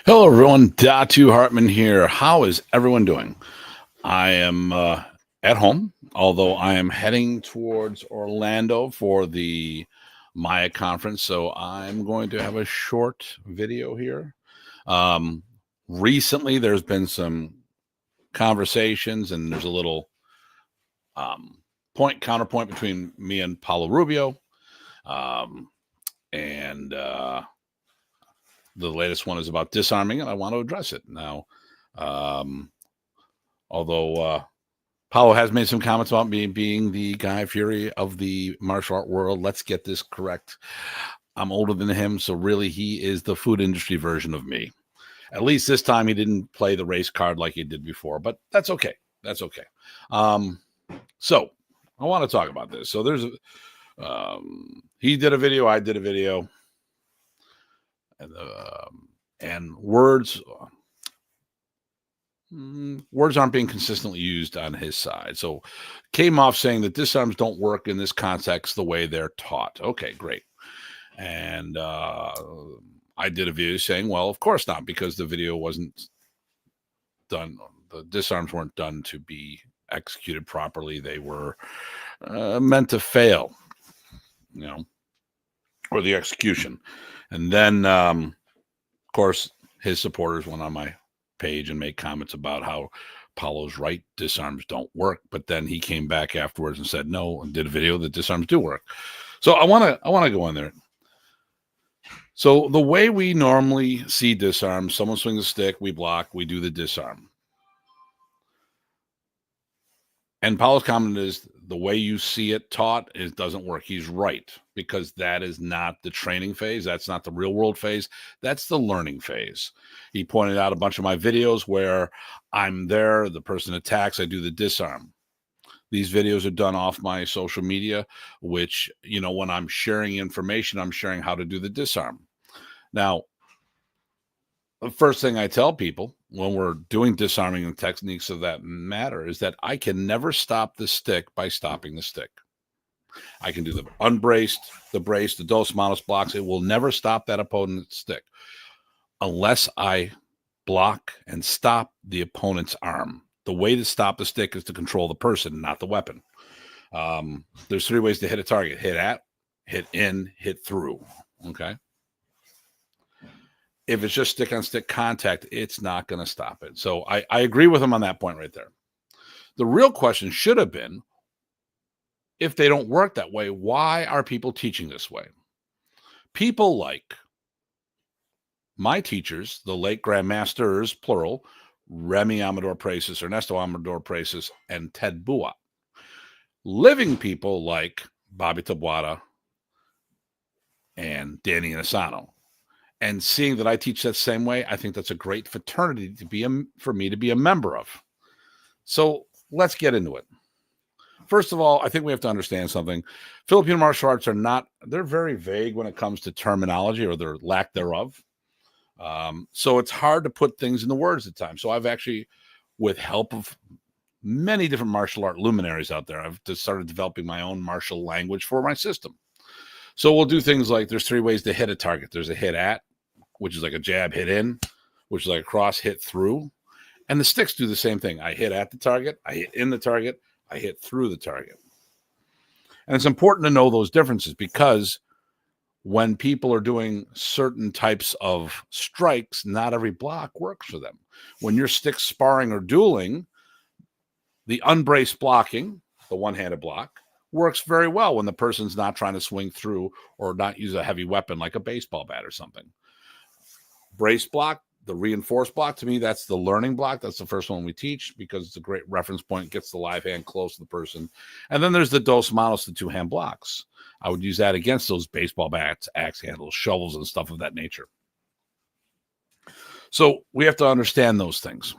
Hello, everyone. Datu Hartman here. How is everyone doing? I am at home, although I am heading towards Orlando for the Maya conference. So I'm going to have a short video here. Recently, there's been some conversations, and there's a little counterpoint between me and Paulo Rubio. And the latest one is about disarming, and I want to address it now. Although Paulo has made some comments about me being the Guy Fieri of the martial art world. Let's get this correct. I'm older than him, so really he is the food industry version of me. At least this time he didn't play the race card like he did before, but that's okay. That's okay. So I want to talk about this. So there's he did a video, I did a video, and words aren't being consistently used on his side. So came off saying that disarms don't work in this context the way they're taught. Okay, great. And I did a video saying, well, of course not, because the video wasn't done. The disarms weren't done to be executed properly. They were meant to fail, or the execution. And then, of course, his supporters went on my page and made comments about how Paulo's right, disarms don't work. But then he came back afterwards and said no, and did a video that disarms do work. So I want to go in there. So the way we normally see disarms, someone swings a stick, we block, we do the disarm. And Paulo's comment is the way you see it taught, it doesn't work. He's right, because that is not the training phase. That's not the real world phase. That's the learning phase. He pointed out a bunch of my videos where I'm there, the person attacks, I do the disarm. These videos are done off my social media, which, when I'm sharing information, I'm sharing how to do the disarm. Now, the first thing I tell people when we're doing disarming and techniques of that matter is that I can never stop the stick by stopping the stick. I can do the unbraced, the brace, the dos manos blocks. It will never stop that opponent's stick unless I block and stop the opponent's arm. The way to stop the stick is to control the person, not the weapon. There's 3 ways to hit a target: hit at, hit in, hit through. Okay. If it's just stick on stick contact, it's not going to stop it. So I agree with him on that point right there. The real question should have been, if they don't work that way, why are people teaching this way? People like my teachers, the late grandmasters, plural, Remy Amador Praces, Ernesto Amador Praces, and Ted Bua. Living people like Bobby Tabuada and Danny Inasano. And seeing that I teach that same way, I think that's a great fraternity for me to be a member of. So let's get into it. First of all, I think we have to understand something. Filipino martial arts they're very vague when it comes to terminology or their lack thereof. So it's hard to put things into words at times. So I've actually, with help of many different martial art luminaries out there, I've just started developing my own martial language for my system. So we'll do things like there's 3 ways to hit a target. There's a hit at, which is like a jab, hit in, which is like a cross, hit through. And the sticks do the same thing. I hit at the target, I hit in the target, I hit through the target. And it's important to know those differences, because when people are doing certain types of strikes, not every block works for them. When you're stick sparring or dueling, the unbraced blocking, the one-handed block, works very well when the person's not trying to swing through or not use a heavy weapon like a baseball bat or something. Brace block, the reinforced block, to me, that's the learning block. That's the first one we teach because it's a great reference point, gets the live hand close to the person. And then there's the dos manos, the 2-hand blocks. I would use that against those baseball bats, axe handles, shovels, and stuff of that nature. So we have to understand those things.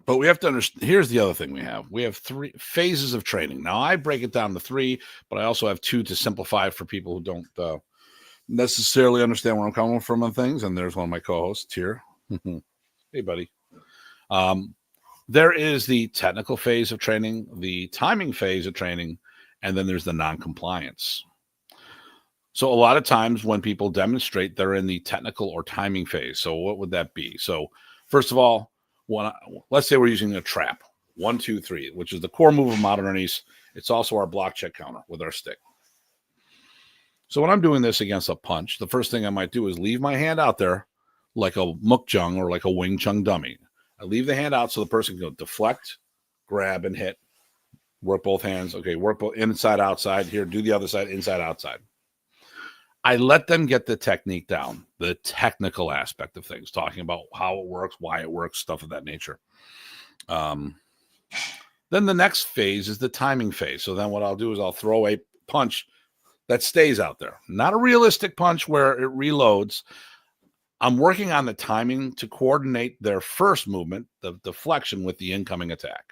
But we have to understand, here's the other thing we have. We have 3 phases of training. Now, I break it down to 3, but I also have 2 to simplify for people who don't necessarily understand where I'm coming from on things. And there's one of my co-hosts here. Hey, buddy. There is the technical phase of training, the timing phase of training, and then there's the non-compliance. So a lot of times when people demonstrate, they're in the technical or timing phase. So what would that be? So first of all, let's say we're using a trap, 1, 2, 3, which is the core move of modern East. It's also our block check counter with our stick. So when I'm doing this against a punch, the first thing I might do is leave my hand out there like a mukjung or like a Wing Chun dummy. I leave the hand out so the person can go deflect, grab, and hit. Work both hands. Okay, work both inside, outside. Here, do the other side, inside, outside. I let them get the technique down, the technical aspect of things, talking about how it works, why it works, stuff of that nature. Then the next phase is the timing phase. So then what I'll do is I'll throw a punch that stays out there. Not a realistic punch where it reloads. I'm working on the timing to coordinate their first movement, the deflection, with the incoming attack.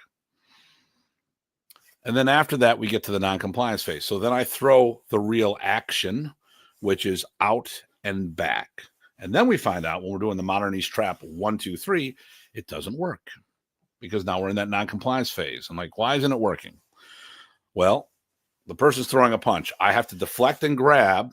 And then after that, we get to the non-compliance phase. So then I throw the real action, which is out and back. And then we find out when we're doing the modern East trap 1, 2, 3, it doesn't work because now we're in that non-compliance phase. I'm like, why isn't it working? Well, the person's throwing a punch. I have to deflect and grab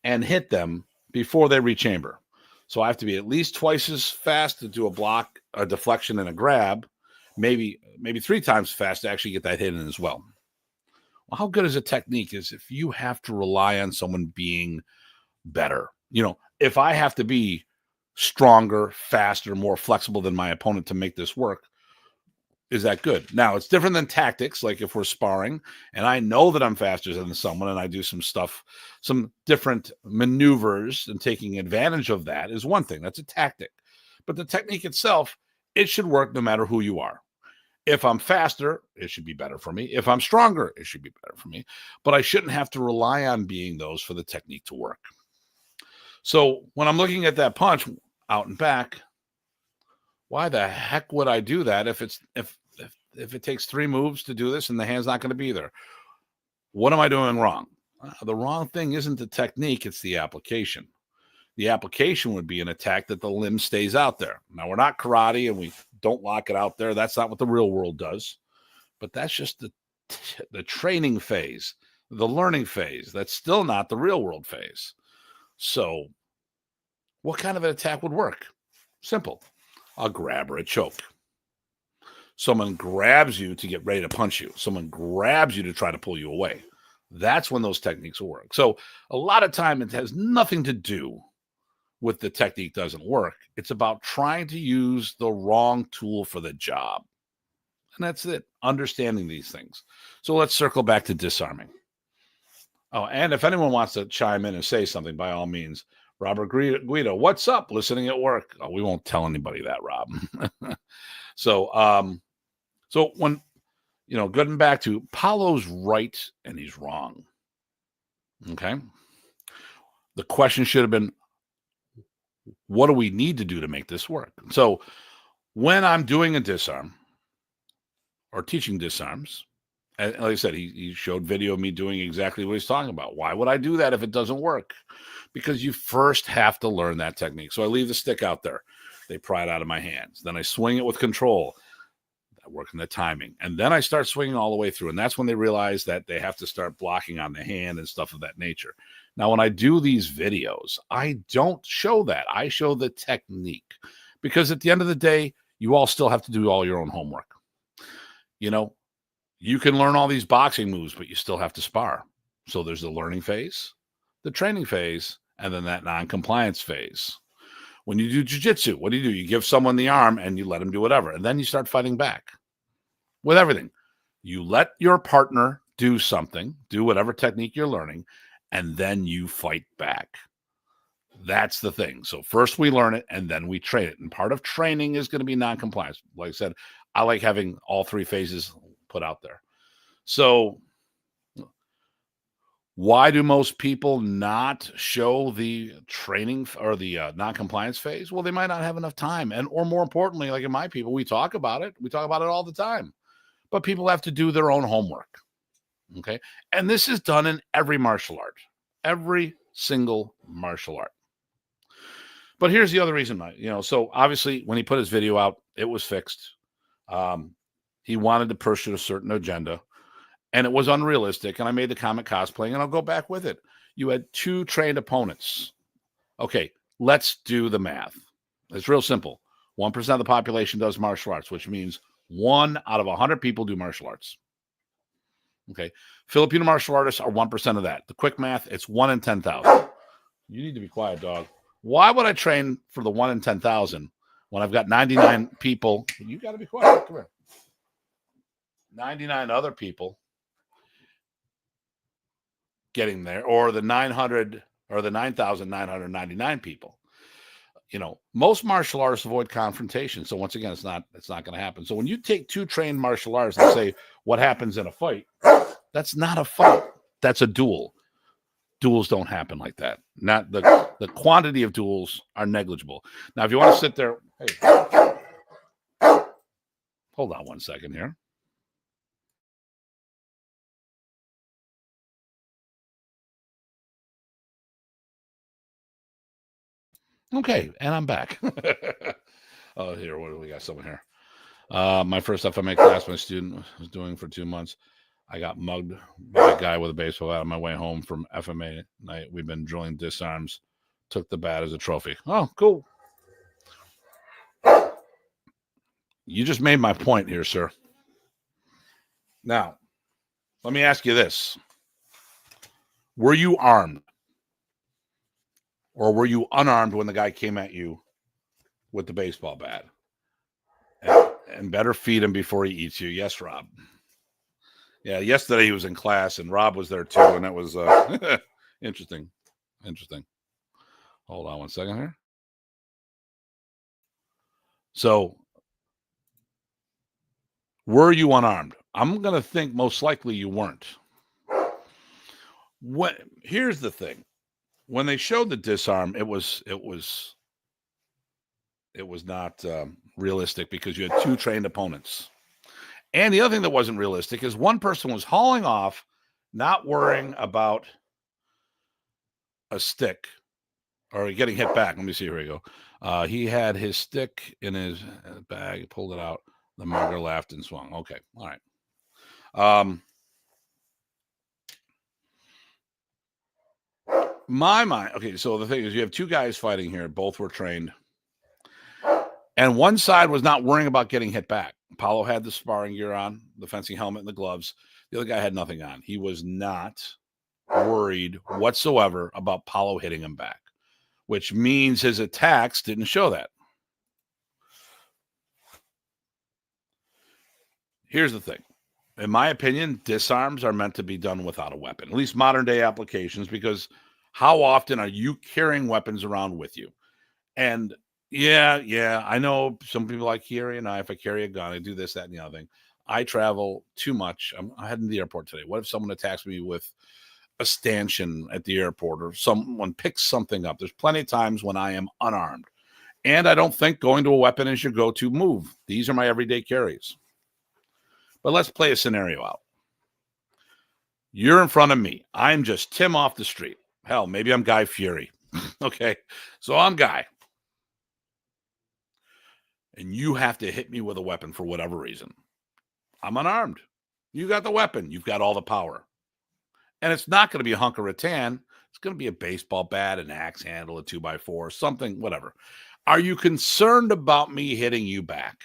and hit them before they rechamber. So I have to be at least twice as fast to do a block, a deflection, and a grab, maybe 3 times fast to actually get that hit in as well. Well, how good is a technique is if you have to rely on someone being better. You know, if I have to be stronger, faster, more flexible than my opponent to make this work, is that good? Now, it's different than tactics, like if we're sparring and I know that I'm faster than someone and I do some stuff, some different maneuvers and taking advantage of that is one thing. That's a tactic. But the technique itself, it should work no matter who you are. If I'm faster, it should be better for me. If I'm stronger, it should be better for me. But I shouldn't have to rely on being those for the technique to work. So when I'm looking at that punch out and back, why the heck would I do that if it takes 3 moves to do this and the hand's not going to be there? What am I doing wrong? The wrong thing isn't the technique, it's the application. The application would be an attack that the limb stays out there. Now, we're not karate and we don't lock it out there. That's not what the real world does. But that's just the training phase, the learning phase. That's still not the real world phase. So what kind of an attack would work? Simple. A grab or a choke. Someone grabs you to get ready to punch you. Someone grabs you to try to pull you away. That's when those techniques will work. So a lot of time it has nothing to do with the technique doesn't work. It's about trying to use the wrong tool for the job. And that's it. Understanding these things. So let's circle back to disarming. Oh, and if anyone wants to chime in and say something, by all means, Robert Guido, what's up? Listening at work. Oh, we won't tell anybody that, Rob. So when, getting back to Paulo's right and he's wrong. Okay. The question should have been, what do we need to do to make this work? So when I'm doing a disarm or teaching disarms, and like I said, he showed video of me doing exactly what he's talking about. Why would I do that if it doesn't work? Because you first have to learn that technique. So I leave the stick out there. They pry it out of my hands. Then I swing it with control. I work in the timing. And then I start swinging all the way through. And that's when they realize that they have to start blocking on the hand and stuff of that nature. Now, when I do these videos, I don't show that. I show the technique. Because at the end of the day, you all still have to do all your own homework. You can learn all these boxing moves, but you still have to spar. So there's the learning phase, the training phase, and then that non-compliance phase. When you do jiu-jitsu, what do? You give someone the arm and you let them do whatever. And then you start fighting back with everything. You let your partner do something, do whatever technique you're learning, and then you fight back. That's the thing. So first we learn it and then we train it. And part of training is going to be non-compliance. Like I said, I like having all 3 phases put out there. So why do most people not show the training or the non-compliance phase? Well, they might not have enough time. Or more importantly, like in my people, we talk about it. We talk about it all the time. But people have to do their own homework. Okay. And this is done in every martial art. Every single martial art. But here's the other reason, so obviously when he put his video out, it was fixed. He wanted to push a certain agenda. and it was unrealistic, and I made the comment cosplaying, and I'll go back with it. You had 2 trained opponents. Okay, let's do the math. It's real simple. 1% of the population does martial arts, which means 1 out of 100 people do martial arts. Okay, Filipino martial artists are 1% of that. The quick math, it's 1 in 10,000. You need to be quiet, dog. Why would I train for the 1 in 10,000 when I've got 99 people? You got to be quiet. Come here. 99 other people getting there, or the 900 or the 9,999 people. Most martial artists avoid confrontation. So once again, it's not going to happen. So when you take 2 trained martial artists and say what happens in a fight, that's not a fight. That's a duel. Duels don't happen like that. Not the quantity of duels are negligible. Now, if you want to sit there, hey, hold on one second here. Okay, and I'm back. Oh, here, what do we got? Someone here. My first FMA class, my student was doing for 2 months. I got mugged by a guy with a baseball bat on my way home from FMA night. We've been drilling disarms. Took the bat as a trophy. Oh, cool. You just made my point here, sir. Now, let me ask you this. Were you armed? Or were you unarmed when the guy came at you with the baseball bat? And better feed him before he eats you. Yes, Rob. Yeah, yesterday he was in class, and Rob was there too, and that was interesting. Interesting. Hold on one second here. So, were you unarmed? I'm going to think most likely you weren't. Here's the thing. When they showed the disarm, it was not realistic because you had 2 trained opponents. And the other thing that wasn't realistic is one person was hauling off, not worrying about a stick or getting hit back. Let me see. Here we go. He had his stick in his bag, pulled it out. The mugger laughed and swung. Okay. All right. My mind. Okay. So the thing is, you have 2 guys fighting here. Both were trained. And one side was not worrying about getting hit back. Paulo had the sparring gear on, the fencing helmet and the gloves. The other guy had nothing on. He was not worried whatsoever about Paulo hitting him back, which means his attacks didn't show that. Here's the thing. In my opinion, disarms are meant to be done without a weapon, at least modern day applications, because how often are you carrying weapons around with you? And yeah, I know some people like carry a knife. I carry a gun. I do this, that, and the other thing. I travel too much. I'm heading to the airport today. What if someone attacks me with a stanchion at the airport, or someone picks something up? There's plenty of times when I am unarmed. And I don't think going to a weapon is your go-to move. These are my everyday carries. But let's play a scenario out. You're in front of me. I'm just Tim off the street. Hell, maybe I'm Guy Fieri. Okay, so I'm Guy. And you have to hit me with a weapon for whatever reason. I'm unarmed. You got the weapon. You've got all the power. And it's not going to be a hunk of rattan. It's going to be a baseball bat, an axe handle, a 2x4, something, whatever. Are you concerned about me hitting you back?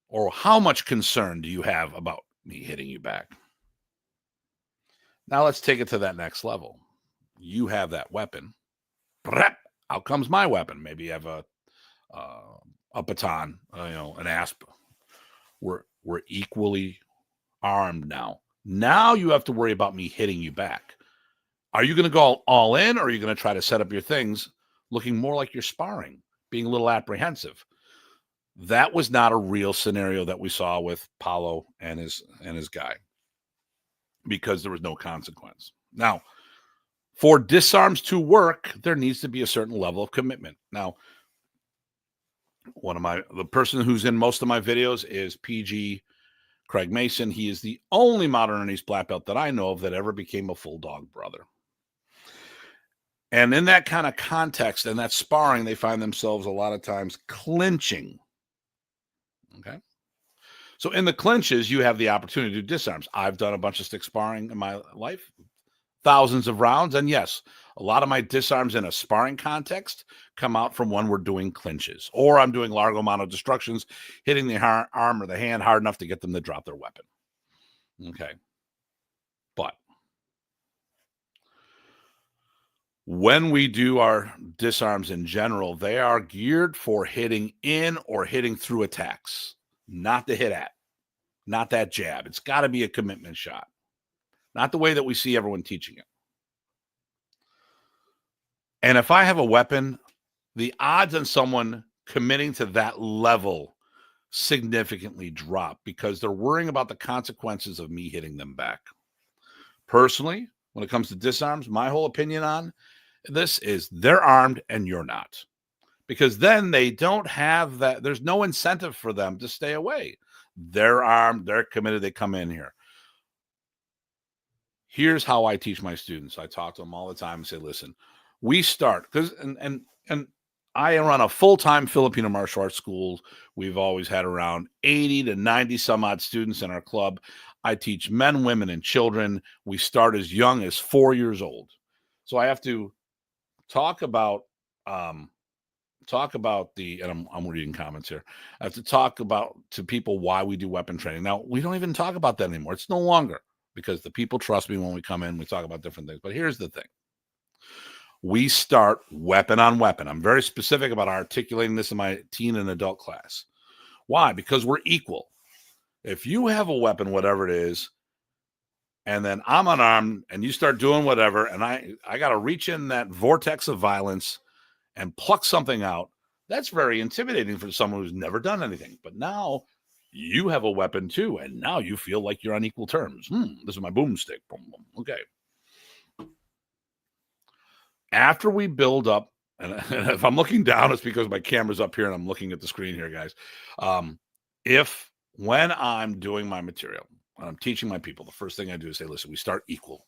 Or how much concern do you have about me hitting you back? Now let's take it to that next level. You have that weapon. Out comes my weapon. Maybe you have a baton, an asp. We're equally armed now. Now you have to worry about me hitting you back. Are you going to go all in, or are you going to try to set up your things looking more like you're sparring, being a little apprehensive? That was not a real scenario that we saw with Paulo and his guy, because there was no consequence. Now, for disarms to work, there needs to be a certain level of commitment. Now, the person who's in most of my videos is PG Craig Mason. He is the only modern East black belt that I know of that ever became a full dog brother. And in that kind of context and that sparring, they find themselves a lot of times clinching. Okay. So in the clinches, you have the opportunity to do disarms. I've done a bunch of stick sparring in my life, thousands of rounds. And yes, a lot of my disarms in a sparring context come out from when we're doing clinches, or I'm doing largo mono destructions, hitting the arm or the hand hard enough to get them to drop their weapon. Okay. But when we do our disarms in general, they are geared for hitting in or hitting through attacks, not to hit at, not that jab. It's got to be a commitment shot, not the way that we see everyone teaching it. And if I have a weapon, the odds on someone committing to that level significantly drop because they're worrying about the consequences of me hitting them back. Personally, when it comes to disarms, my whole opinion on this is they're armed and you're not. Because then they don't have that. There's no incentive for them to stay away. They're armed, they're committed, they come in here. Here's how I teach my students. I talk to them all the time and say, listen, we start because and I run a full-time Filipino martial arts school. We've always had around 80 to 90 some odd students in our club. I teach men, women, and children. We start as young as 4 years old. So I have to talk about and I'm reading comments here. I have to talk about to people why we do weapon training. Now, we don't even talk about that anymore. It's no longer because the people trust me when we come in, we talk about different things. But here's the thing. We start weapon on weapon. I'm very specific about articulating this in my teen and adult class. Why? Because we're equal. If you have a weapon, whatever it is, and then I'm unarmed and you start doing whatever, and I got to reach in that vortex of violence and pluck something out, that's very intimidating for someone who's never done anything. But now you have a weapon too, and now you feel like you're on equal terms. This is my boomstick. Boom, boom. Okay. After we build up, and if I'm looking down, it's because my camera's up here and I'm looking at the screen here, guys. When I'm doing my material, when I'm teaching my people, the first thing I do is say, listen, we start equal.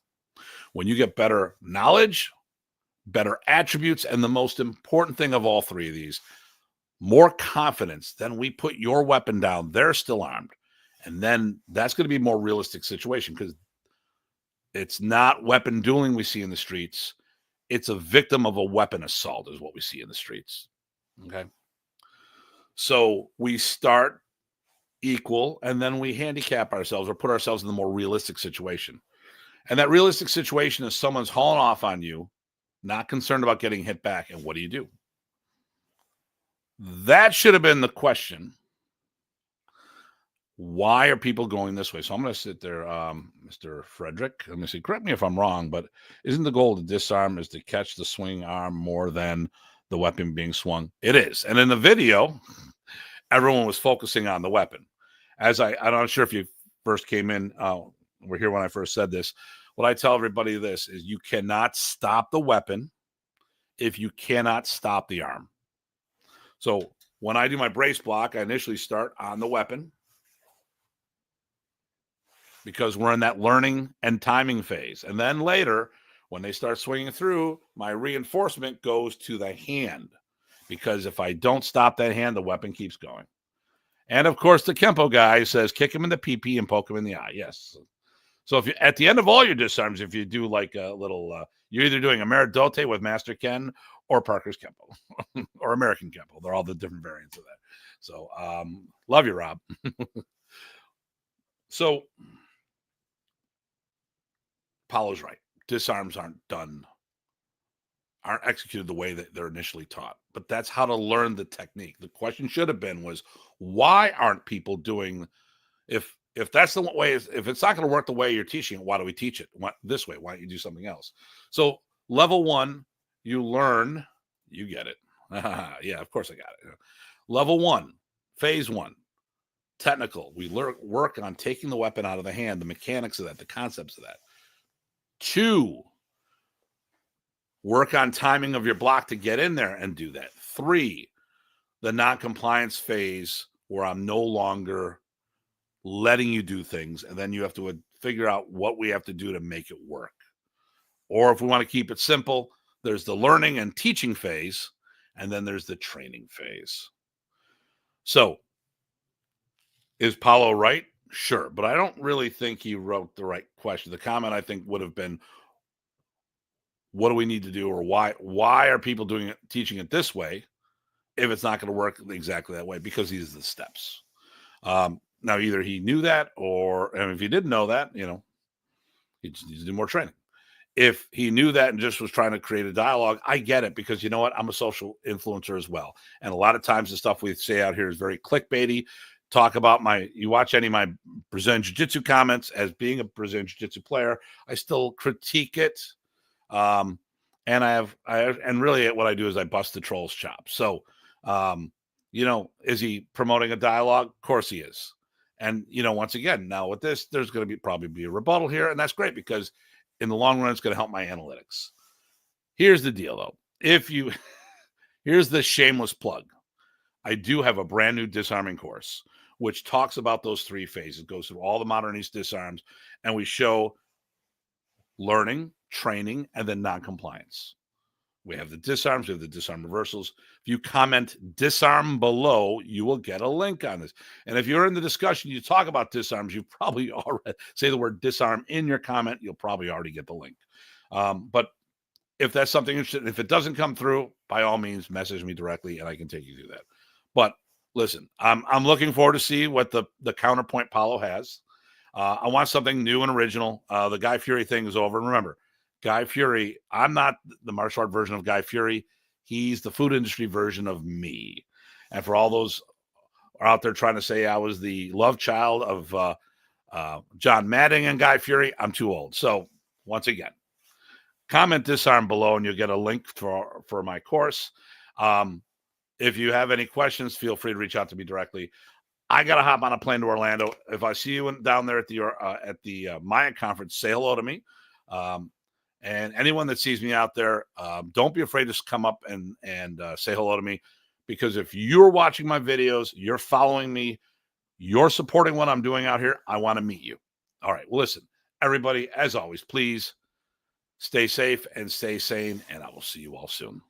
When you get better knowledge, better attributes, and the most important thing of all three of these, more confidence, then we put your weapon down. They're still armed. And then that's going to be a more realistic situation because it's not weapon dueling we see in the streets. It's a victim of a weapon assault is what we see in the streets. Okay. So we start equal and then we handicap ourselves or put ourselves in the more realistic situation. And that realistic situation is someone's hauling off on you, not concerned about getting hit back. And what do? That should have been the question. Why are people going this way? So I'm going to sit there, Mr. Frederick. Let me see. Correct me if I'm wrong, but isn't the goal to disarm is to catch the swing arm more than the weapon being swung? It is. And in the video, everyone was focusing on the weapon. I'm not sure if you first came in, we're here when I first said this. What I tell everybody this is you cannot stop the weapon if you cannot stop the arm. So when I do my brace block, I initially start on the weapon because we're in that learning and timing phase. And then later, when they start swinging through, my reinforcement goes to the hand because if I don't stop that hand, the weapon keeps going. And of course, the Kempo guy says, kick him in the pee-pee and poke him in the eye. Yes. So if you, at the end of all your disarms, if you do like a little, you're either doing a Meridote with Master Ken or Parker's Kempo or American Kempo. They're all the different variants of that. So love you, Rob. So Paulo's right. Disarms aren't executed the way that they're initially taught. But that's how to learn the technique. The question should have been was, why aren't people doing, if that's the way, if it's not going to work the way you're teaching it, why do we teach it this way? Why don't you do something else? So level 1, you learn, you get it. Yeah, of course I got it. Level 1, phase 1, technical. We work on taking the weapon out of the hand, the mechanics of that, the concepts of that. 2, work on timing of your block to get in there and do that. 3, the non-compliance phase where I'm no longer letting you do things. And then you have to figure out what we have to do to make it work. Or if we want to keep it simple, there's the learning and teaching phase, and then there's the training phase. So Is Paulo right? Sure, but I don't really think he wrote the right question. The comment I think would have been, what do we need to do, or why are people doing it, teaching it this way if it's not going to work exactly that way? Because these are the steps. Now, either he knew that, or and if he didn't know that, he just needs to do more training. If he knew that and just was trying to create a dialogue, I get it, because you know what? I'm a social influencer as well. And a lot of times the stuff we say out here is very clickbaity. Talk about you watch any of my Brazilian Jiu-Jitsu comments. As being a Brazilian Jiu-Jitsu player, I still critique it. And and really what I do is I bust the troll's chops. So, is he promoting a dialogue? Of course he is. And, once again, now with this, there's going to probably be a rebuttal here. And that's great, because in the long run, it's going to help my analytics. Here's the deal, though. Here's the shameless plug. I do have a brand new disarming course, which talks about those three phases. It goes through all the modern East disarms, and we show learning, training, and then non-compliance. We have the disarms, we have the disarm reversals. If you comment disarm below, you will get a link on this. And if you're in the discussion, you talk about disarms, you probably already say the word disarm in your comment, you'll probably already get the link. But if that's something interesting, if it doesn't come through, by all means, message me directly and I can take you through that. But listen, I'm looking forward to see what the counterpoint Paulo has. I want something new and original. The Guy Fury thing is over. And remember, Guy Fury, I'm not the martial art version of Guy Fury. He's the food industry version of me. And for all those are out there trying to say I was the love child of John Madden and Guy Fury, I'm too old. So once again, comment disarm below and you'll get a link for my course. If you have any questions, feel free to reach out to me directly. I got to hop on a plane to Orlando. If I see you down there at the Maya conference, say hello to me. And anyone that sees me out there, don't be afraid to come up and say hello to me, because if you're watching my videos, you're following me, you're supporting what I'm doing out here, I want to meet you. All right. Well, listen, everybody, as always, please stay safe and stay sane, and I will see you all soon.